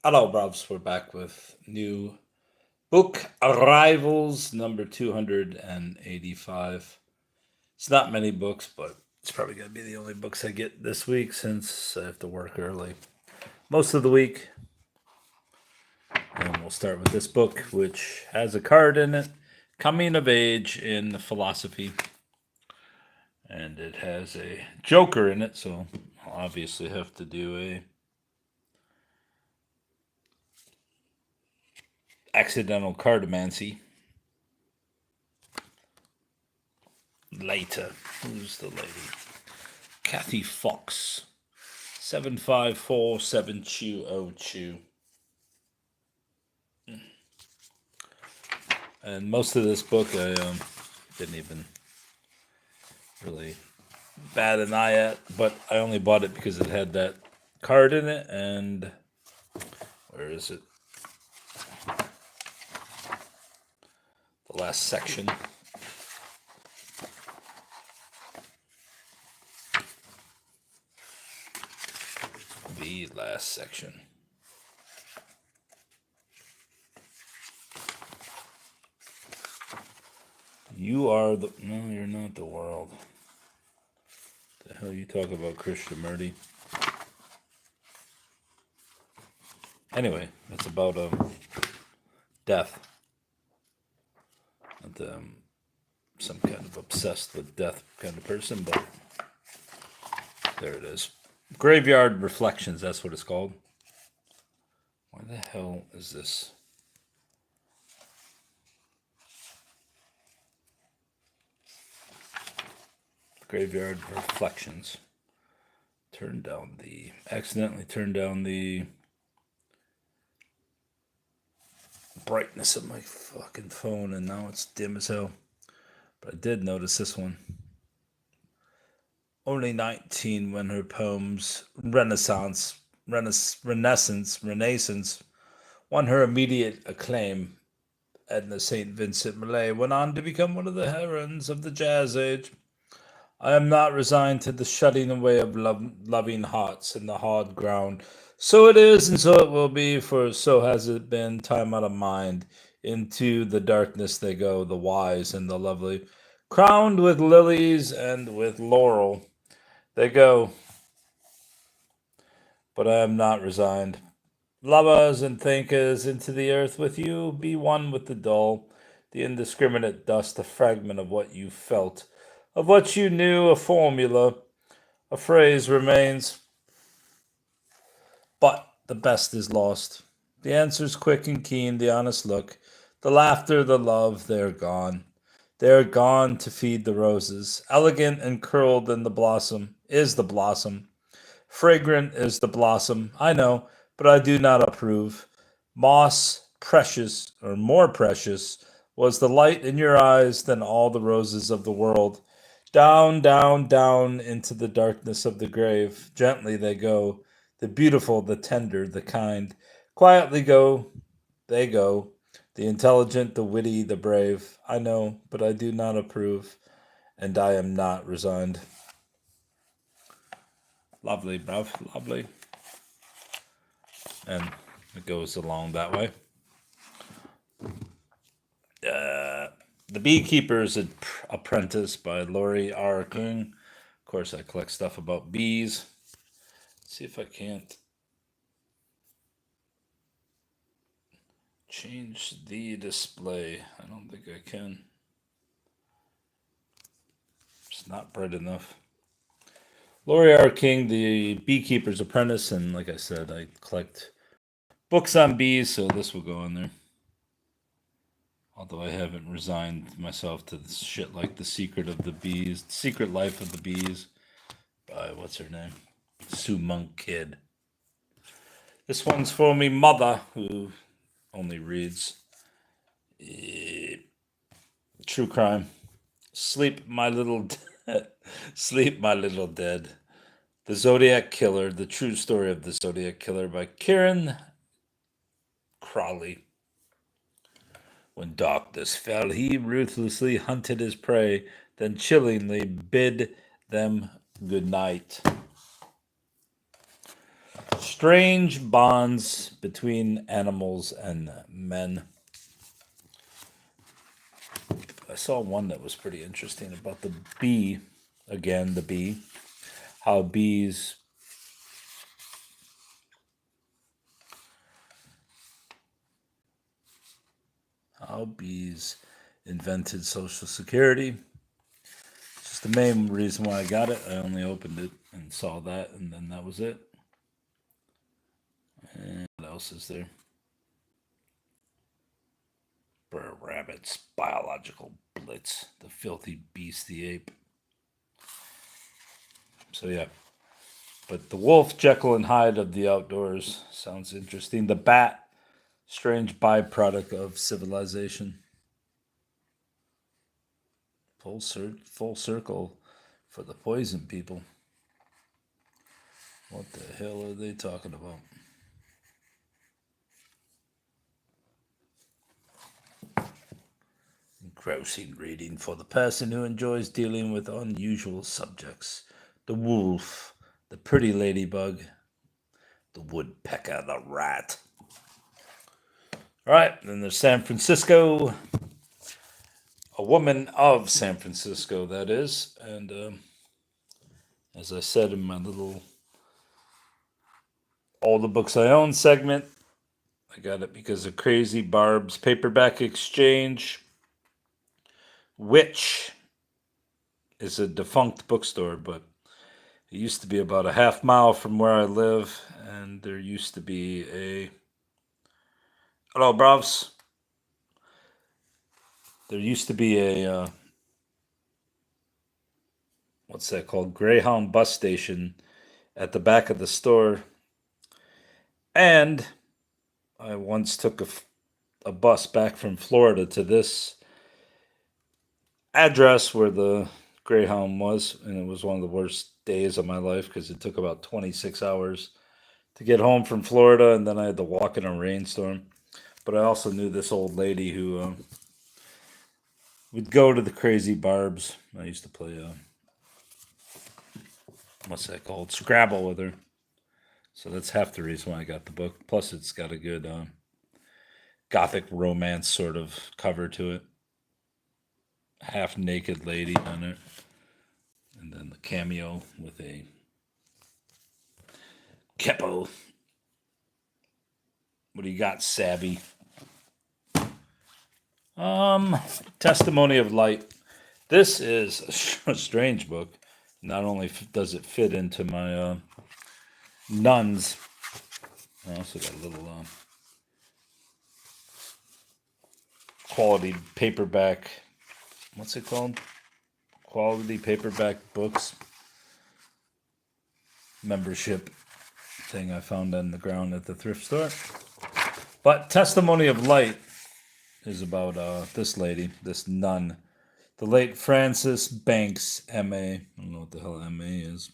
Hello, Brubs. We're back with new book arrivals, number 285. It's not many books, but it's probably going to be the only books I get this week since I have to work early most of the week. And we'll start with this book, which has a card in it, Coming of Age in Philosophy. And it has a Joker in it, so I'll obviously have to do a accidental cardomancy later. Who's the lady? Kathy Fox. 754720. And most of this book I didn't even really bat an eye at, but I only bought it because it had that card in it. And where is it? The last section. The last section. You are the... No, you're not the world. The hell you talk about, Krishnamurti? Anyway, it's about death. And, some kind of obsessed with death kind of person, but there it is. Graveyard Reflections, that's what it's called. Why the hell is this? Graveyard Reflections. Accidentally turned down the brightness of my fucking phone, and now it's dim as hell. But I did notice this one. Only 19 when her poems Renaissance won her immediate acclaim. Edna St. Vincent Millay went on to become one of the heroines of the Jazz Age. I am not resigned to the shutting away of loving hearts in the hard ground. So it is, and so it will be, for so has it been, time out of mind. Into the darkness they go, the wise and the lovely, crowned with lilies and with laurel. They go, but I am not resigned. Lovers and thinkers, into the earth with you, be one with the dull, the indiscriminate dust, a fragment of what you felt, of what you knew, a formula, a phrase remains, but the best is lost. The answer's quick and keen, the honest look, the laughter, the love, they're gone. They're gone to feed the roses. Elegant and curled in the blossom is the blossom. Fragrant is the blossom, I know, but I do not approve. Moss, precious, or more precious, was the light in your eyes than all the roses of the world. Down, down, down into the darkness of the grave. Gently they go, the beautiful, the tender, the kind. Quietly they go, the intelligent, the witty, the brave. I know, but I do not approve, and I am not resigned. Lovely, bruv, lovely. And it goes along that way. The Beekeeper's Apprentice by Laurie R. King. Of course, I collect stuff about bees. Let's see if I can't change the display. I don't think I can. It's not bright enough. Laurie R. King, The Beekeeper's Apprentice, and like I said, I collect books on bees, so this will go in there. Although I haven't resigned myself to this shit like The Secret of the Bees, Secret Life of the Bees by, what's her name? Sue Monk Kidd. This one's for me mother, who only reads true crime. Sleep, my little Sleep, my little dead. The Zodiac Killer, the true story of the Zodiac Killer by Kieran Crowley. When darkness fell, he ruthlessly hunted his prey, then chillingly bid them good night. Strange bonds between animals and men. I saw one that was pretty interesting about the bee. Again, the bee. How bees invented Social Security. Just the main reason why I got it. I only opened it and saw that, and then that was it. And what else is there? Brer Rabbit's biological blitz, the filthy beast, the ape. So yeah. But the wolf, Jekyll and Hyde of the outdoors sounds interesting. The bat, strange byproduct of civilization. Full circle for the poison people. What the hell are they talking about? Engrossing reading for the person who enjoys dealing with unusual subjects. The wolf, the pretty ladybug, the woodpecker, the rat. All right, then there's San Francisco. A woman of San Francisco, that is. And as I said in my little All the Books I Own segment, I got it because of Crazy Barb's Paperback Exchange, which is a defunct bookstore, but it used to be about a half mile from where I live, and there used to be a... Hello, brovs. There used to be a... what's that called? Greyhound bus station at the back of the store. And I once took a bus back from Florida to this address where the Greyhound was, and it was one of the worst days of my life because it took about 26 hours to get home from Florida, and then I had to walk in a rainstorm. But I also knew this old lady who would go to the Crazy Barbs. I used to play, what's that called? Scrabble with her. So that's half the reason why I got the book. Plus, it's got a good gothic romance sort of cover to it. Half naked lady on it. And then the cameo with a capo. What do you got, Savvy? Testimony of Light. This is a strange book. Not only does it fit into my nuns, I also got a little quality paperback. What's it called? Quality paperback books membership thing I found on the ground at the thrift store. But Testimony of Light is about this lady, this nun, the late Frances Banks, M.A. I don't know what the hell M.A. is,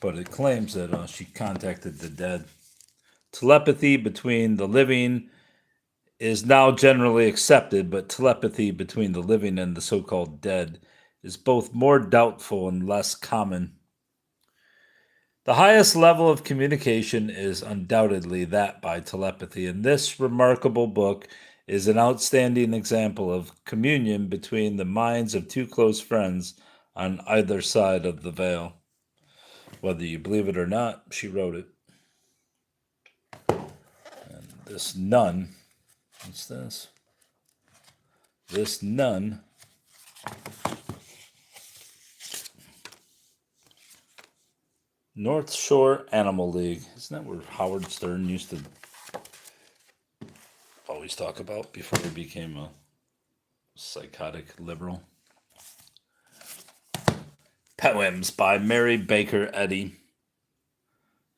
but it claims that she contacted the dead. Telepathy between the living is now generally accepted, but telepathy between the living and the so-called dead is both more doubtful and less common. The highest level of communication is undoubtedly that by telepathy, and this remarkable book is an outstanding example of communion between the minds of two close friends on either side of the veil. Whether you believe it or not, she wrote it. And this nun, what's this? This nun North Shore Animal League. Isn't that where Howard Stern used to always talk about before he became a psychotic liberal? Poems by Mary Baker Eddy.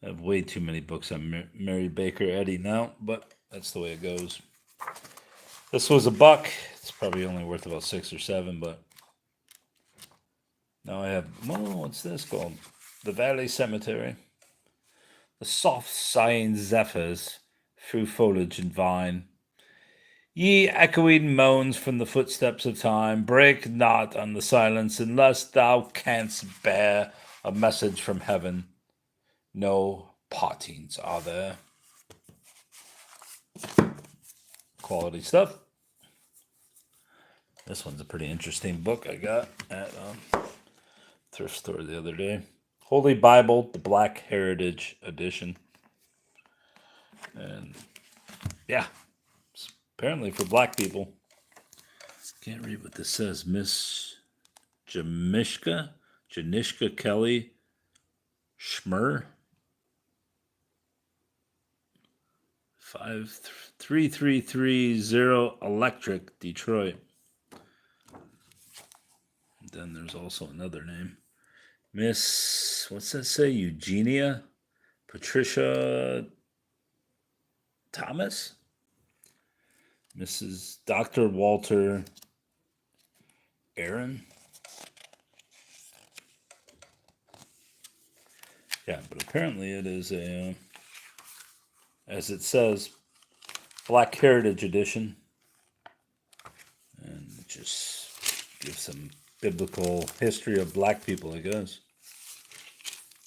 I have way too many books on Mary Baker Eddy now, but that's the way it goes. This was $1. It's probably only worth about 6 or 7, but now I have, what's this called? The Valley Cemetery. The soft sighing zephyrs through foliage and vine. Ye echoing moans from the footsteps of time, break not on the silence unless thou canst bear a message from heaven. No, Pottings are there. Quality stuff. This one's a pretty interesting book I got at thrift store the other day. Holy Bible, the Black Heritage Edition. And yeah, it's apparently for black people. Can't read what this says. Miss Janishka Kelly Schmer. 53330 Electric, Detroit. Then there's also another name. Miss, what's that say? Eugenia Patricia Thomas? Mrs. Dr. Walter Aaron? Yeah, but apparently it is a, as it says, Black Heritage Edition. And it just gives some biblical history of black people, I guess.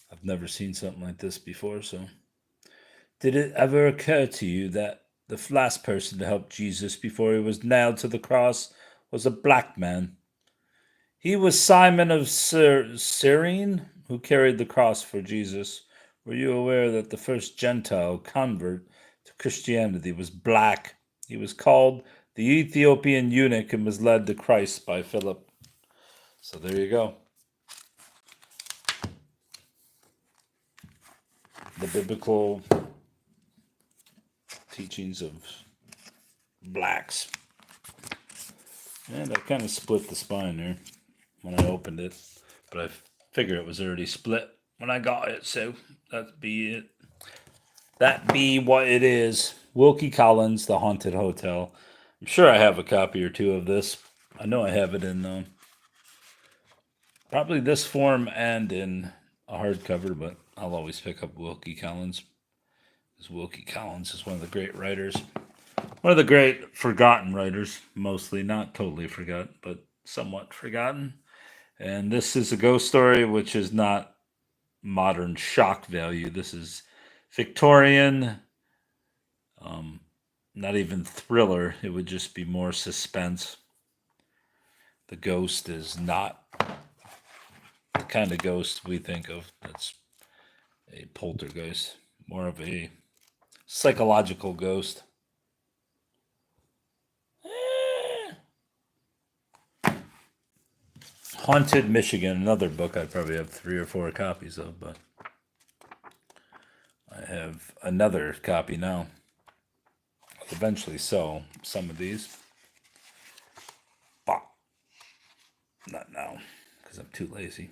I've never seen something like this before, so. Did it ever occur to you that the last person to help Jesus before he was nailed to the cross was a black man? He was Simon of Cyrene, who carried the cross for Jesus. Were you aware that the first Gentile convert to Christianity was black? He was called the Ethiopian eunuch and was led to Christ by Philip. So there you go. The biblical teachings of blacks. And I kind of split the spine there when I opened it, but I figured it was already split when I got it, so that be it. That be what it is. Wilkie Collins, The Haunted Hotel. I'm sure I have a copy or two of this. I know I have it in probably this form and in a hardcover, but I'll always pick up Wilkie Collins, because Wilkie Collins is one of the great writers. One of the great forgotten writers, mostly, not totally forgotten, but somewhat forgotten. And this is a ghost story, which is not modern shock value. This is Victorian, not even thriller. It would just be more suspense. The ghost is not the kind of ghost we think of. That's a poltergeist, more of a psychological ghost. Haunted Michigan, another book I probably have 3 or 4 copies of, but I have another copy now. I'll eventually sell some of these, but not now because I'm too lazy.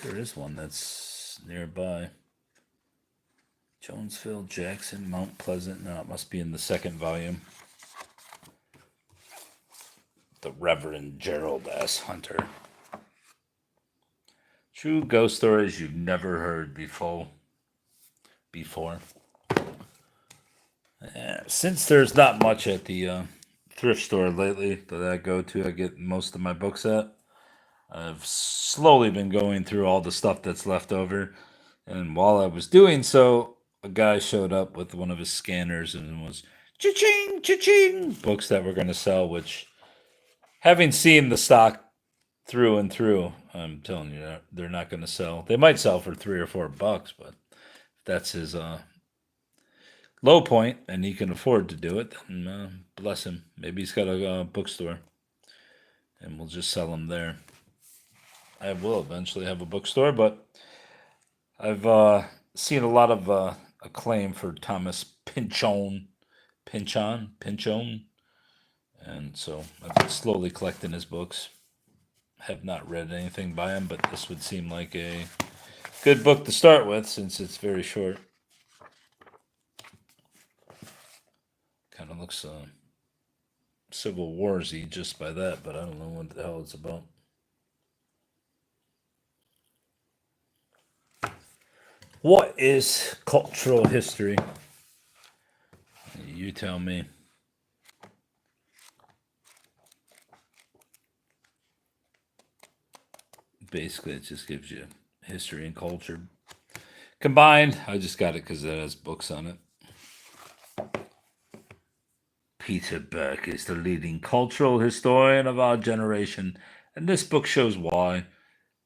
There is one that's nearby. Jonesville, Jackson, Mount Pleasant. No, it must be in the second volume. The Reverend Gerald S. Hunter. True ghost stories you've never heard before. Since there's not much at the thrift store lately that I go to, I get most of my books at. I've slowly been going through all the stuff that's left over. And while I was doing so, a guy showed up with one of his scanners and was cha-ching, cha-ching, books that we're going to sell, which, having seen the stock through and through, I'm telling you, they're not going to sell. They might sell for $3 or $4, but if that's his low point and he can afford to do it, then bless him. Maybe he's got a bookstore and we'll just sell them there. I will eventually have a bookstore, but I've seen a lot of acclaim for Thomas Pynchon, and so I've been slowly collecting his books. Have not read anything by him, but this would seem like a good book to start with since it's very short. Kind of looks Civil War-y just by that, but I don't know what the hell it's about. What is cultural history? You tell me. Basically, it just gives you history and culture combined. I just got it because it has books on it. Peter Burke is the leading cultural historian of our generation, and this book shows why.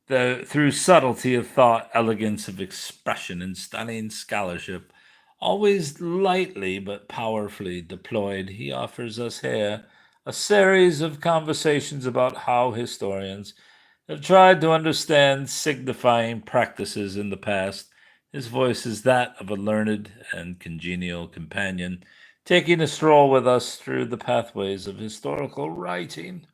Through subtlety of thought, elegance of expression, and stunning scholarship, always lightly but powerfully deployed, he offers us here a series of conversations about how historians have tried to understand signifying practices in the past. His voice is that of a learned and congenial companion, taking a stroll with us through the pathways of historical writing.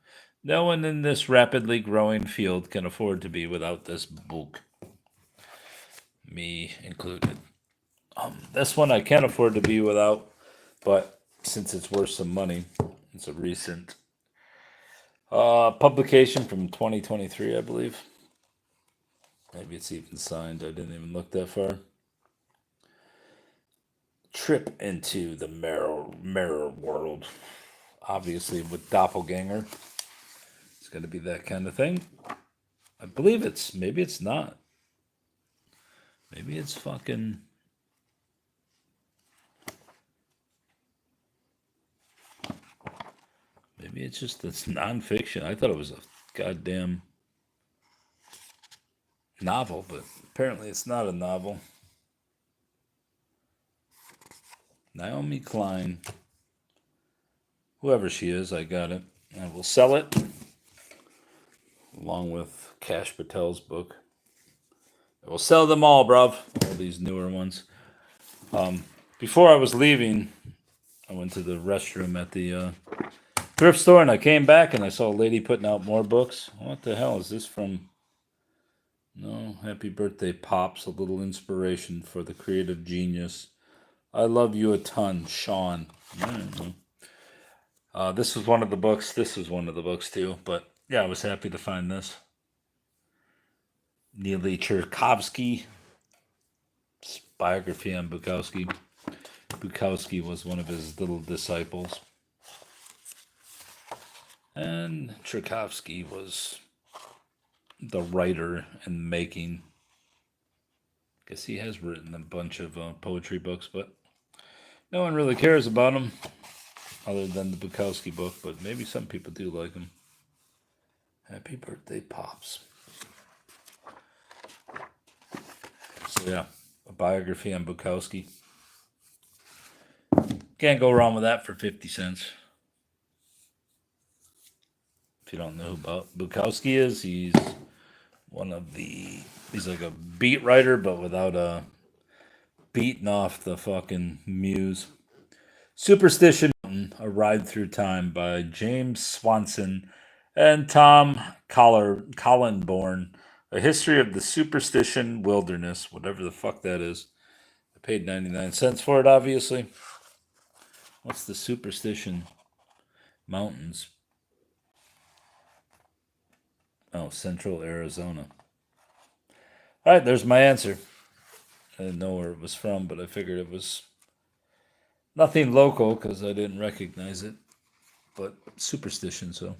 No one in this rapidly growing field can afford to be without this book, me included. This one I can't afford to be without, but since it's worth some money, it's a recent publication from 2023, I believe. Maybe it's even signed. I didn't even look that far. Trip into the mirror world. Obviously, with Doppelganger, it's going to be that kind of thing. I believe maybe it's not. Maybe it's fucking. Maybe it's nonfiction. I thought it was a goddamn novel, but apparently it's not a novel. Naomi Klein. Whoever she is, I got it. I will sell it along with Kash Patel's book. I will sell them all, bruv. All these newer ones. Before I was leaving, I went to the restroom at the thrift store and I came back and I saw a lady putting out more books. What the hell is this from? No, happy birthday, Pops. A little inspiration for the creative genius. I love you a ton, Sean. This was one of the books. This was one of the books too. But yeah, I was happy to find this. Neely Cherkovsky. Biography on Bukowski. Bukowski was one of his little disciples. And Tchaikovsky was the writer and making. I guess he has written a bunch of poetry books, but no one really cares about him other than the Bukowski book, but maybe some people do like him. Happy birthday, Pops. So yeah, a biography on Bukowski. Can't go wrong with that for 50 cents. If you don't know who Bukowski is, he's like a beat writer, but without beating off the fucking muse. Superstition Mountain, A Ride Through Time by James Swanson and Tom Collenborn. A History of the Superstition Wilderness, whatever the fuck that is. I paid 99 cents for it, obviously. What's the Superstition Mountains? Oh, Central Arizona. All right, there's my answer. I didn't know where it was from, but I figured it was nothing local because I didn't recognize it. But superstition, so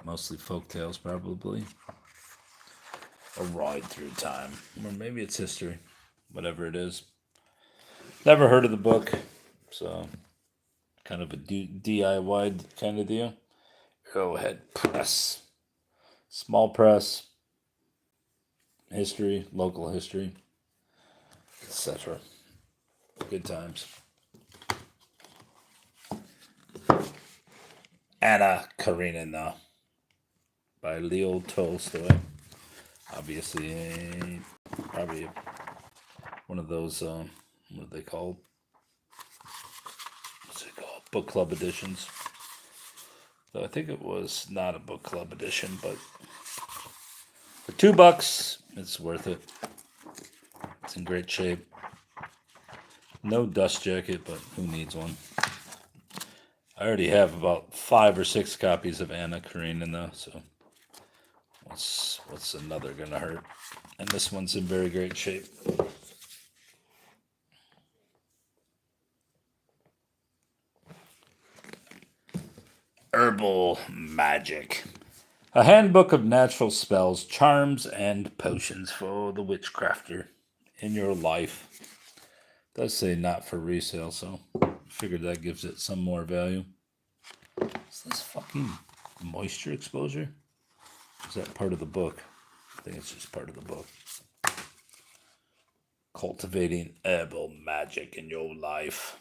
mostly folk tales, probably. A Ride Through Time, or maybe it's history, whatever it is. Never heard of the book, so kind of a DIY kind of deal. Arrowhead Press, small press, history, local history, etc. Good times. Anna Karenina by Leo Tolstoy. Obviously, probably one of those, what are they called? What's it called? Book club editions. So I think it was not a book club edition, but for $2, it's worth it. It's in great shape. No dust jacket, but who needs one? I already have about 5 or 6 copies of Anna Karenina, so what's another gonna hurt? And this one's in very great shape. Herbal Magic. A handbook of natural spells, charms, and potions for the witchcrafter in your life. It does say not for resale, so I figured that gives it some more value. Is this fucking moisture exposure? Is that part of the book? I think it's just part of the book. Cultivating herbal magic in your life.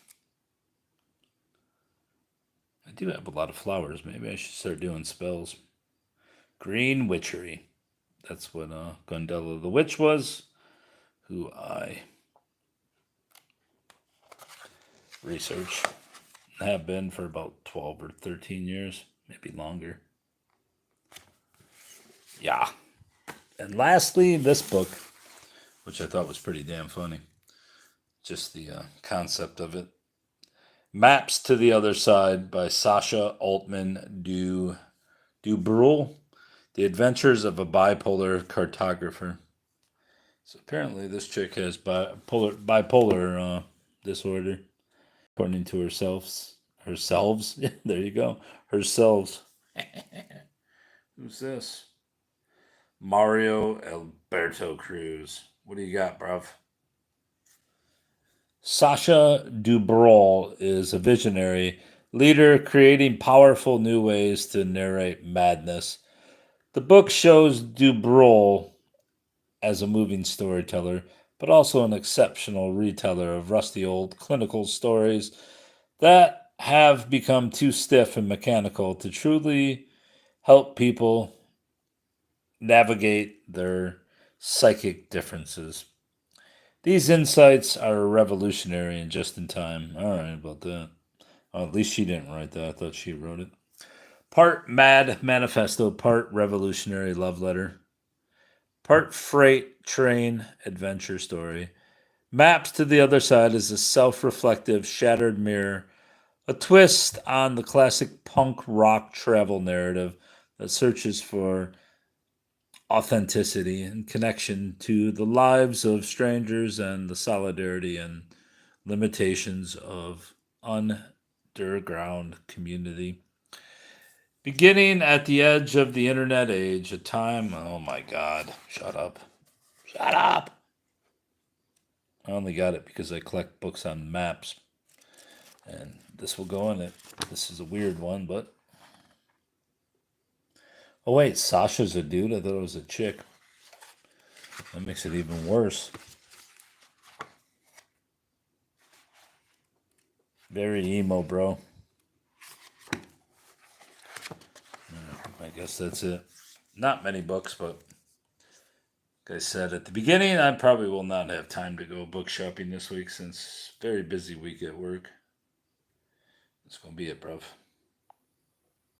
I do have a lot of flowers. Maybe I should start doing spells. Green Witchery. That's what Gundella the Witch was, who I research have been for about 12 or 13 years, maybe longer. Yeah. And lastly, this book, which I thought was pretty damn funny. Just the concept of it. Maps to the Other Side by Sasha Altman Dubrul. The Adventures of a Bipolar Cartographer. So apparently this chick has bipolar disorder, according to herself. Herselves? There you go. Herselves. Who's this? Mario Alberto Cruz. What do you got, bruv? Sasha Dubrul is a visionary leader creating powerful new ways to narrate madness. The book shows Dubrul as a moving storyteller, but also an exceptional reteller of rusty old clinical stories that have become too stiff and mechanical to truly help people navigate their psychic differences. These insights are revolutionary and just in time. All right, about that. At least she didn't write that. I thought she wrote it. Part mad manifesto, part revolutionary love letter, part freight train adventure story. Maps to the Other Side is a self reflective, shattered mirror, a twist on the classic punk rock travel narrative that searches for authenticity and connection to the lives of strangers and the solidarity and limitations of underground community. Beginning at the edge of the internet age, a time, oh my god, shut up. Shut up! I only got it because I collect books on maps. And this will go in it. This is a weird one, but. Oh, wait, Sasha's a dude? I thought it was a chick. That makes it even worse. Very emo, bro. I guess that's it. Not many books, but like I said at the beginning, I probably will not have time to go book shopping this week since very busy week at work. That's going to be it, bruv.